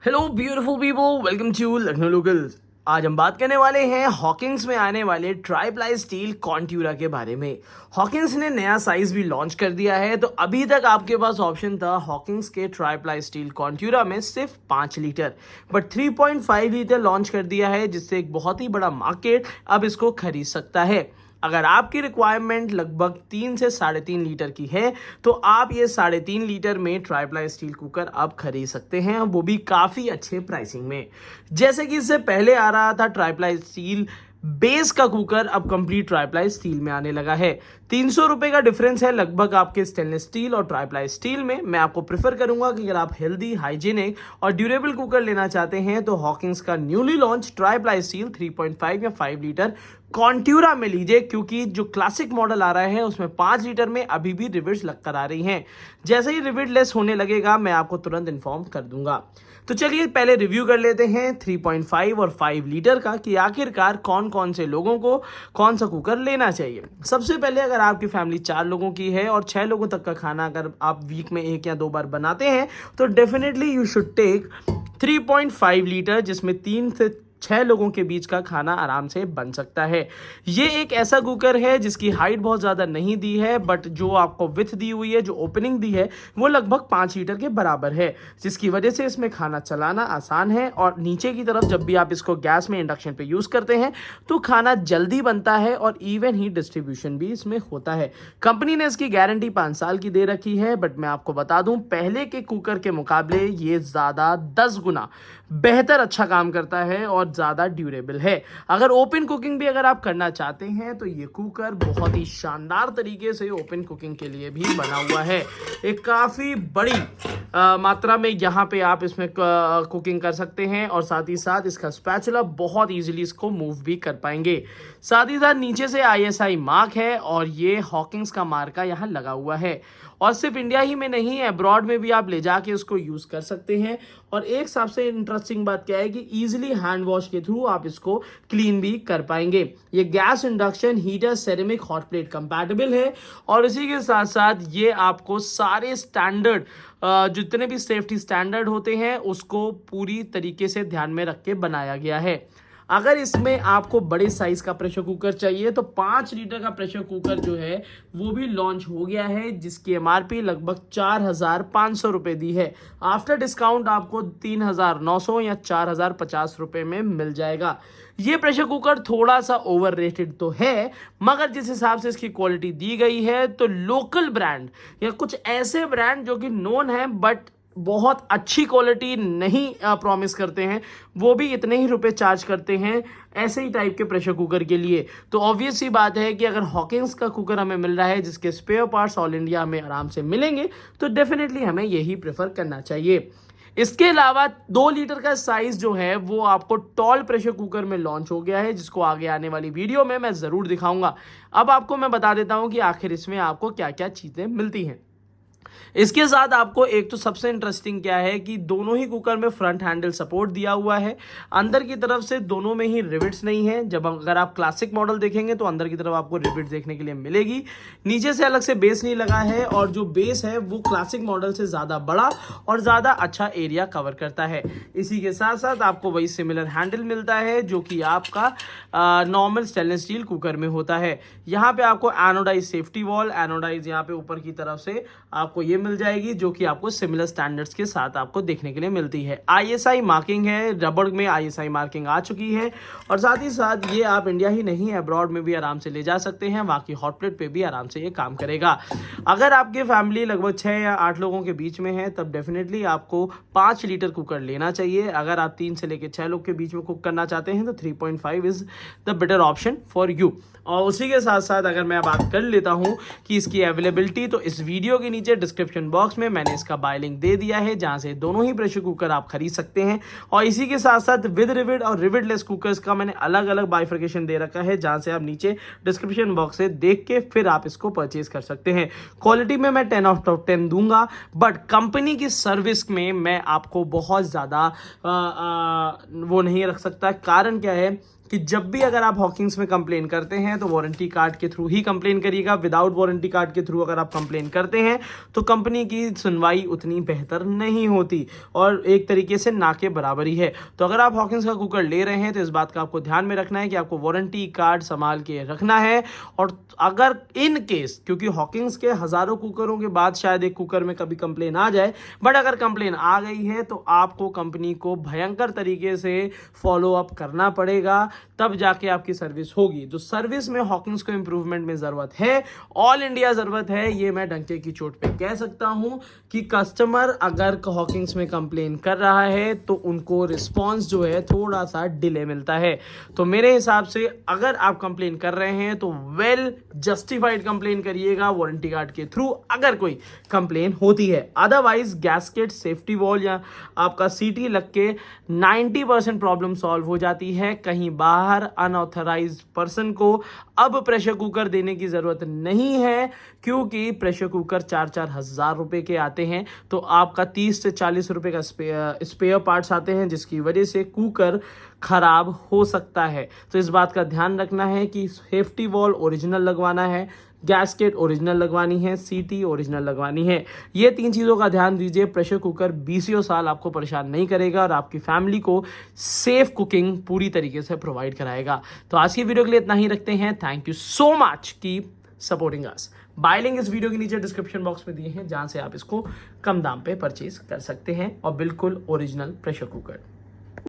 Hello beautiful people, welcome to Lucknow locals. आज हम बात करने वाले हैं हॉकिंस में आने वाले ट्राई-प्लाई स्टील कॉन्ट्यूरा के बारे में। हॉकिंस ने नया साइज भी लॉन्च कर दिया है, तो अभी तक आपके पास ऑप्शन था हॉकिंस के ट्राई-प्लाई स्टील कॉन्ट्यूरा में सिर्फ 5 लीटर, बट 3.5 लीटर लॉन्च कर दिया है, जिससे एक बहुत ही बड़ा मार्केट अब इसको खरीद सकता है। अगर आपकी रिक्वायरमेंट लगभग 3 से 3.5 लीटर की है, तो आप ये 3.5 लीटर में ट्राई-प्लाई स्टील कुकर आप खरीद सकते हैं, वो भी काफ़ी अच्छे प्राइसिंग में। जैसे कि इससे पहले आ रहा था ट्राई-प्लाई स्टील बेस का कुकर, अब कंप्लीट ट्राई-प्लाई स्टील में आने लगा है। 300 रुपए का डिफरेंस है लगभग आपके स्टेनलेस स्टील और ट्राई-प्लाई स्टील में। मैं आपको प्रेफर करूंगा कि अगर आप हेल्दी, हाइजीनिक और ड्यूरेबल कुकर लेना चाहते हैं, तो हॉकिंस का न्यूली लॉन्च ट्राई-प्लाई स्टील 3.5 या 5 लीटर कॉन्ट्यूरा में लीजिए, क्योंकि जो क्लासिक मॉडल आ रहा है उसमें 5 लीटर में अभी भी रिविट्स लग कर आ रही हैं। जैसे ही रिविट लेस होने लगेगा, मैं आपको तुरंत इन्फॉर्म कर दूंगा। तो चलिए पहले रिव्यू कर लेते हैं 3.5 और 5 लीटर का, कि आखिरकार कौन कौन से लोगों को कौन सा कुकर लेना चाहिए। सबसे पहले, अगर आपकी फैमिली 4 लोगों की है और 6 लोगों तक का खाना अगर आप वीक में 1 या 2 बार बनाते हैं, तो definitely you should take 3.5 litre, जिसमें 3 से 6 लोगों के बीच का खाना आराम से बन सकता है। ये एक ऐसा कुकर है जिसकी हाइट बहुत ज़्यादा नहीं दी है, बट जो आपको विथ दी हुई है, जो ओपनिंग दी है, वो लगभग 5 लीटर के बराबर है, जिसकी वजह से इसमें खाना चलाना आसान है। और नीचे की तरफ जब भी आप इसको गैस में, इंडक्शन पे यूज़ करते हैं, तो खाना जल्दी बनता है और इवन हीट डिस्ट्रीब्यूशन भी इसमें होता है। कंपनी ने इसकी गारंटी 5 साल की दे रखी है, बट मैं आपको बता दूं, पहले के कुकर के मुकाबले ये ज़्यादा 10 गुना बेहतर अच्छा काम करता है और ज़्यादा ड्यूरेबल है। अगर ओपन कुकिंग भी अगर आप करना चाहते हैं, तो ये कुकर बहुत ही शानदार तरीके से ओपन कुकिंग के लिए भी बना हुआ है। एक काफ़ी बड़ी मात्रा में यहाँ पे आप इसमें कुकिंग कर सकते हैं, और साथ ही साथ इसका स्पैचुला बहुत इजीली इसको मूव भी कर पाएंगे। साथ ही साथ नीचे से ISI मार्क है, और ये हॉकिंस का मार्का यहाँ लगा हुआ है। और सिर्फ इंडिया ही में नहीं, अब्रॉड में भी आप ले जाके उसको यूज़ कर सकते हैं। और एक सबसे इंटरेस्टिंग बात क्या है कि इजीली हैंड वॉश के थ्रू आप इसको क्लीन भी कर पाएंगे। ये gas, induction, heater, ceramic, hot plate compatible है, और इसी के साथ साथ ये आपको सारे स्टैंडर्ड, जितने भी सेफ्टी स्टैंडर्ड होते हैं, उसको पूरी तरीके से ध्यान में रख के बनाया गया है। अगर इसमें आपको बड़े साइज का प्रेशर कुकर चाहिए, तो 5 लीटर का प्रेशर कुकर जो है वो भी लॉन्च हो गया है, जिसकी MRP लगभग 4,500 रुपये दी है। आफ्टर डिस्काउंट आपको 3,900 या 4,050 रुपये में मिल जाएगा। ये प्रेशर कुकर थोड़ा सा ओवररेटेड तो है, मगर जिस हिसाब से इसकी क्वालिटी दी गई है, तो लोकल ब्रांड या कुछ ऐसे ब्रांड जो कि नोन है बट बहुत अच्छी क्वालिटी नहीं प्रॉमिस करते हैं, वो भी इतने ही रुपए चार्ज करते हैं ऐसे ही टाइप के प्रेशर कुकर के लिए। तो ऑब्वियस सी बात है कि अगर हॉकिंस का कुकर हमें मिल रहा है, जिसके स्पेयर पार्ट्स ऑल इंडिया हमें आराम से मिलेंगे, तो डेफिनेटली हमें यही प्रेफर करना चाहिए। इसके अलावा 2 लीटर का साइज जो है वो आपको टॉल प्रेशर कुकर में लॉन्च हो गया है, जिसको आगे आने वाली वीडियो में मैं ज़रूर दिखाऊंगा। अब आपको मैं बता देता हूं कि आखिर इसमें आपको क्या क्या चीज़ें मिलती हैं। इसके साथ आपको एक तो सबसे इंटरेस्टिंग क्या है कि दोनों ही कुकर में फ्रंट हैंडल सपोर्ट दिया हुआ है। अंदर की तरफ से दोनों में ही रिविट्स नहीं है। जब अगर आप क्लासिक मॉडल देखेंगे, तो अंदर की तरफ आपको रिविट देखने के लिए मिलेगी। नीचे से अलग से बेस नहीं लगा है, और जो बेस है वो क्लासिक मॉडल से ज़्यादा बड़ा और ज़्यादा अच्छा एरिया कवर करता है। इसी के साथ साथ आपको वही सिमिलर हैंडल मिलता है जो कि आपका नॉर्मल स्टेनलेस स्टील कुकर में होता है। यहाँ पे आपको एनोडाइज सेफ्टी वॉल, एनोडाइज यहाँ पे ऊपर की तरफ से आपको ये मिल जाएगी, जो कि आपको सिमिलर स्टैंडर्ड्स के साथ आपको देखने के लिए मिलती है। ISI मार्किंग है, रबड़ में ISI मार्किंग आ चुकी है, और साथ ही साथ ये आप इंडिया ही नहीं, अब्रॉड में भी आराम से ले जा सकते हैं। बाकी हॉट प्लेट पे भी आराम से ये काम करेगा। अगर आपकी फैमिली लगभग 6 या 8 लोगों के बीच में है, तब डेफिनेटली आपको 5 लीटर कुकर लेना चाहिए। अगर आप 3 से लेकर 6 लोग के बीच में कुक करना चाहते हैं, तो 3.5 is the better option for you. और उसी के साथ साथ अगर मैं बात कर लेता हूं कि इसकी अवेलेबिलिटी, तो इस वीडियो के नीचे डिस्क्रिप्शन बॉक्स में मैंने इसका बाय लिंक दे दिया है, जहां से दोनों ही प्रेशर कुकर आप खरीद सकते हैं। और इसी के साथ साथ विद रिविड और रिविडलेस कुकर्स का मैंने अलग अलग बाइफर्केशन दे रखा है, जहां से आप नीचे डिस्क्रिप्शन बॉक्स से देख के फिर आप इसको परचेज कर सकते हैं। क्वालिटी में मैं 10 आउट ऑफ 10 दूंगा, बट कंपनी की सर्विस में मैं आपको बहुत ज़्यादा वो नहीं रख सकता। कारण क्या है कि जब भी अगर आप हॉकिंस में कंप्लेन करते हैं, तो वारंटी कार्ड के थ्रू ही कंप्लेन करिएगा। विदाउट वारंटी कार्ड के थ्रू अगर आप कंप्लेन करते हैं, तो कंपनी की सुनवाई उतनी बेहतर नहीं होती और एक तरीके से ना के बराबर ही है। तो अगर आप हॉकिंस का कुकर ले रहे हैं तो इस बात का आपको ध्यान में रखना है कि आपको वारंटी कार्ड संभाल के रखना है। और अगर इन केस, क्योंकि हॉकिंस के हजारों कुकरों के बाद शायद एक कुकर में कभी कंप्लेन आ जाए, बट अगर कंप्लेन आ गई है तो आपको कंपनी को भयंकर तरीके से फॉलो अप करना पड़ेगा, तब जाके आपकी सर्विस होगी। तो सर्विस में हॉकिंस को इंप्रूवमेंट में जरूरत है, ऑल इंडिया जरूरत है, ये मैं डंके की चोट पे कह सकता हूं कि कस्टमर अगर हॉकिंस में कंप्लेन कर रहा है तो उनको रिस्पॉन्स जो है थोड़ा सा डिले मिलता है। तो मेरे हिसाब से अगर आप कंप्लेन कर रहे हैं तो वेल जस्टिफाइड कंप्लेन करिएगा वारंटी कार्ड के थ्रू अगर कोई कंप्लेन होती है। अदरवाइज गैस्केट, सेफ्टी वॉल या आपका सीटी लग के 90% प्रॉब्लम सॉल्व हो जाती है। कहीं बाहर अनऑथराइज्ड पर्सन को अब प्रेशर कुकर देने की जरूरत नहीं है, क्योंकि प्रेशर कुकर 4-4 हजार रुपए के आते हैं। तो आपका 30 से 40 रुपए का स्पेयर पार्ट्स आते हैं, जिसकी वजह से कुकर खराब हो सकता है। तो इस बात का ध्यान रखना है कि सेफ्टी वॉल ओरिजिनल लगवाना है, गैस्केट ओरिजिनल लगवानी है, सीटी ओरिजिनल लगवानी है। ये 3 चीज़ों का ध्यान दीजिए। प्रेशर कुकर 20 साल आपको परेशान नहीं करेगा और आपकी फैमिली को सेफ कुकिंग पूरी तरीके से प्रोवाइड कराएगा। तो आज की वीडियो के लिए इतना ही रखते हैं। Thank you so much keep supporting us. Bye link इस वीडियो के नीचे डिस्क्रिप्शन बॉक्स में दिए हैं, जहां से आप इसको कम दाम पे परचेज कर सकते हैं और बिल्कुल ओरिजिनल प्रेशर कुकर।